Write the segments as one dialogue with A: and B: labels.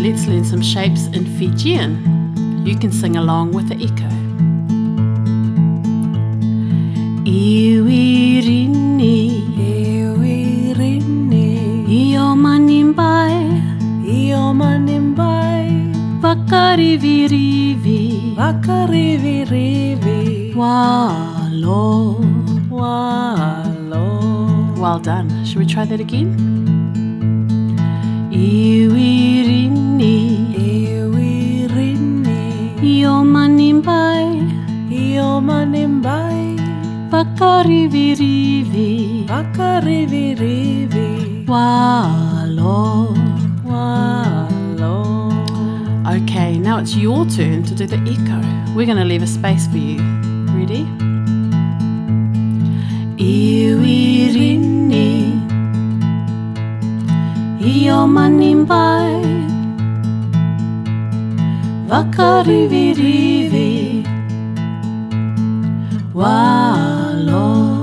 A: let's learn some shapes in Fijian. You can sing along with the echo. Iwirini,
B: Iwirini,
A: Io manimbai,
B: Io manimbai,
A: Vakarivirivi,
B: Vakarivirivi,
A: Walo.
B: Whānau.
A: Well done. Should we try that again? Iwirini,
B: Iwirini,
A: Io manimbai,
B: Io manimbai,
A: Vakarivirivi,
B: Vakarivirivi,
A: Walo.
B: Whānau.
A: Okay, now it's your turn to do the echo. We're going to leave a space for you. Ready? Iwirini, Io manimbai, Vakarivirivi, Walo.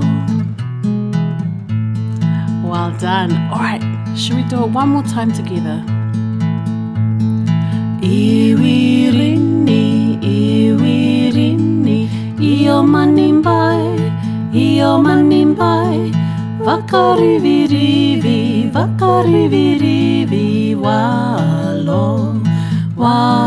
A: Well done. Alright, should we do it one more time together? Iwirini, Iwirini, Io manimbai, Io manimbai, Vakarivirivi, Vakarivirivi, Walo, Walo.